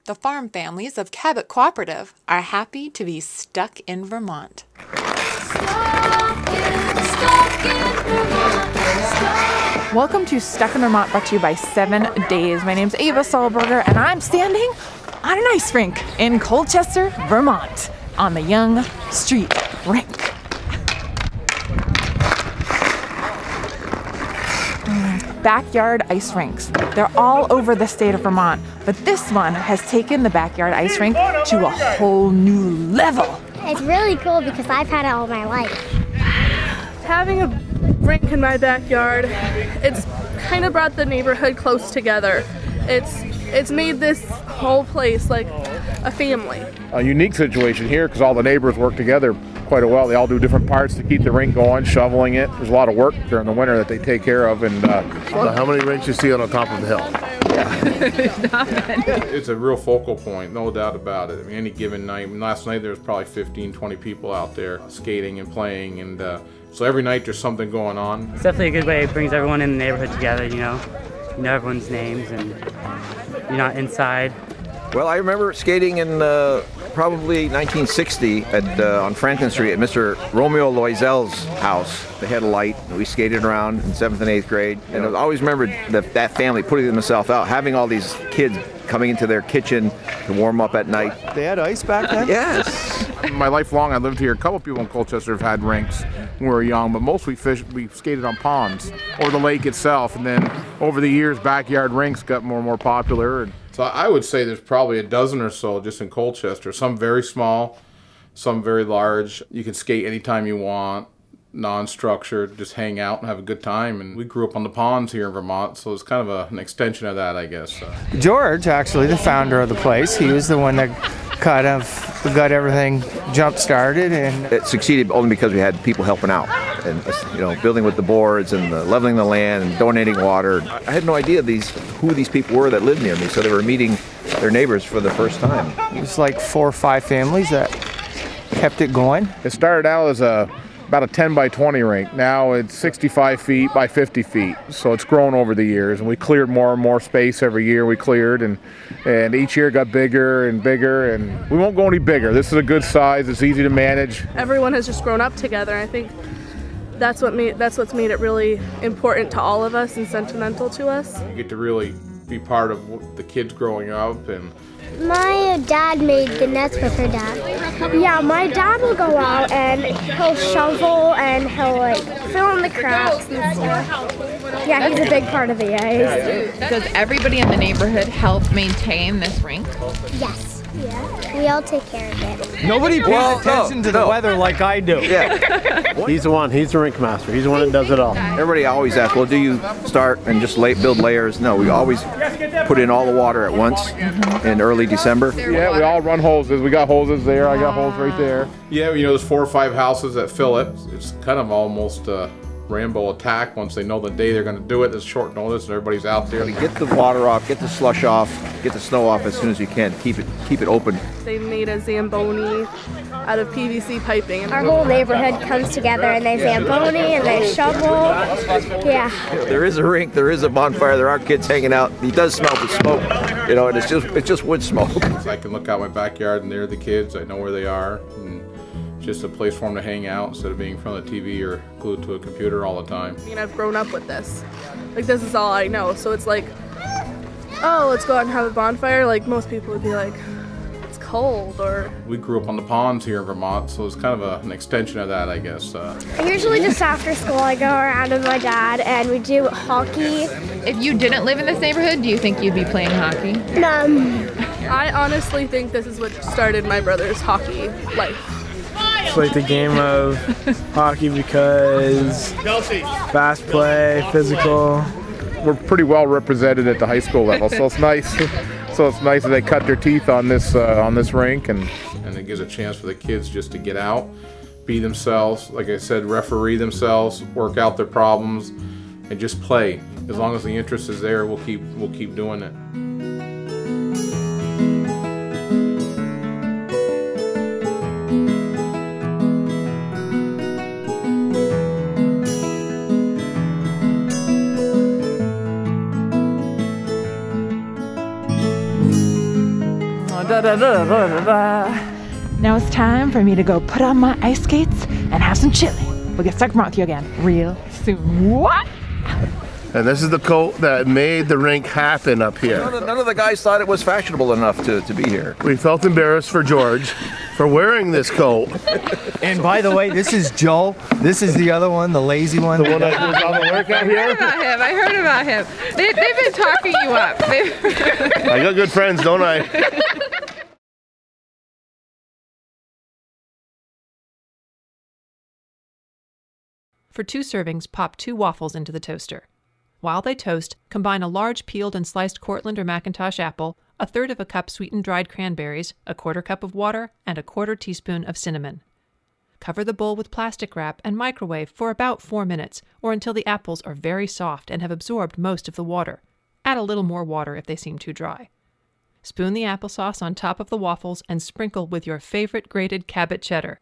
The farm families of Cabot Cooperative are happy to be stuck in Vermont. Welcome to Stuck in Vermont, brought to you by 7 Days. My name's Ava Solberger, and I'm standing on an ice rink in Colchester, Vermont, on the Young Street Rink. Backyard ice rinks. They're all over the state of Vermont, but this one has taken the backyard ice rink to a whole new level. It's really cool because I've had it all my life. Having a rink in my backyard, it's kind of brought the neighborhood close together. It's made this whole place like a family. A unique situation here because all the neighbors work together quite well. They all do different parts to keep the rink going, shoveling it. There's a lot of work during the winter that they take care of. And how many rinks you see on the top of the hill? It's a real focal point, no doubt about it. I mean, any given night, last night there was probably 15, 20 people out there skating and playing, and so every night there's something going on. It's definitely a good way. It brings everyone in the neighborhood together, you know everyone's names, and you're not inside. Well, I remember skating in probably 1960 on Franklin Street at Mr. Romeo Loisel's house. They had a light, and we skated around in 7th and 8th grade. And I always remembered that family putting themselves out, having all these kids coming into their kitchen to warm up at night. They had ice back then? Yes. my life long, I lived here. A couple people in Colchester have had rinks when we were young, but most we skated on ponds or the lake itself. And then over the years, backyard rinks got more and more popular. So I would say there's probably a dozen or so just in Colchester. Some very small, some very large. You can skate anytime you want, non-structured, just hang out and have a good time. And we grew up on the ponds here in Vermont, so it's kind of an extension of that, I guess. George, actually, the founder of the place, he was the one that got everything jump-started. And it succeeded only because we had people helping out. And building with the boards and leveling the land and donating water. I had no idea who these people were that lived near me, so they were meeting their neighbors for the first time. It was like 4 or 5 families that kept it going. It started out as about a 10 by 20 rink. Now it's 65 feet by 50 feet. So it's grown over the years, and we cleared more and more space every year we cleared, and each year got bigger and bigger, and we won't go any bigger. This is a good size. It's easy to manage. Everyone has just grown up together. I think that's what's made it really important to all of us and sentimental to us. You get to really be part of the kids growing up. And my dad made the nets with her dad. Yeah, my dad will go out and he'll shovel and he'll fill in the cracks and stuff. Yeah, he's a big part of the ice. Does everybody in the neighborhood help maintain this rink? Yes. Yeah, we all take care of it. Nobody pays attention to the weather like I do. Yeah. He's the rink master. He's the one that does it all. Everybody always asks, well, do you start and just build layers? No, we always put in all the water at once in early December. Yeah, we all run hoses. We got hoses there. I got holes right there. Yeah, there's 4 or 5 houses that fill it. It's kind of almost Rambo attack. Once they know the day they're going to do it, it's short notice and everybody's out there. Get the water off, get the slush off, get the snow off as soon as you can. Keep it open. They made a Zamboni out of PVC piping. Our whole neighborhood comes together and they Zamboni and they shovel. Yeah. There is a rink, there is a bonfire, there are kids hanging out. It does smell the smoke, and it's just wood smoke. I can look out my backyard and there are the kids. I know where they are. And just a place for them to hang out instead of being in front of the TV or glued to a computer all the time. I mean, I've grown up with this. This is all I know. So it's like, oh, let's go out and have a bonfire. Like, most people would be like, it's cold, or... We grew up on the ponds here in Vermont, so it's kind of an extension of that, I guess. Usually just after school, I go around with my dad and we do hockey. If you didn't live in this neighborhood, do you think you'd be playing hockey? I honestly think this is what started my brother's hockey life. It's like the game of hockey because fast play, physical. We're pretty well represented at the high school level, so it's nice. So it's nice that they cut their teeth on this rink, and it gives a chance for the kids just to get out, be themselves. Like I said, referee themselves, work out their problems, and just play. As long as the interest is there, we'll keep doing it. Now it's time for me to go put on my ice skates and have some chili. We'll get stuck with you again real soon. What? And this is the coat that made the rink happen up here. None of the guys thought it was fashionable enough to be here. We felt embarrassed for George for wearing this coat. And by the way, this is Joe. This is the other one, the lazy one. The one that does all the work out here? I heard about him. They've been talking you up. I got good friends, don't I? For 2 servings, pop 2 waffles into the toaster. While they toast, combine a large peeled and sliced Cortland or McIntosh apple, 1/3 cup sweetened dried cranberries, 1/4 cup of water, and 1/4 teaspoon of cinnamon. Cover the bowl with plastic wrap and microwave for about 4 minutes, or until the apples are very soft and have absorbed most of the water. Add a little more water if they seem too dry. Spoon the applesauce on top of the waffles and sprinkle with your favorite grated Cabot cheddar.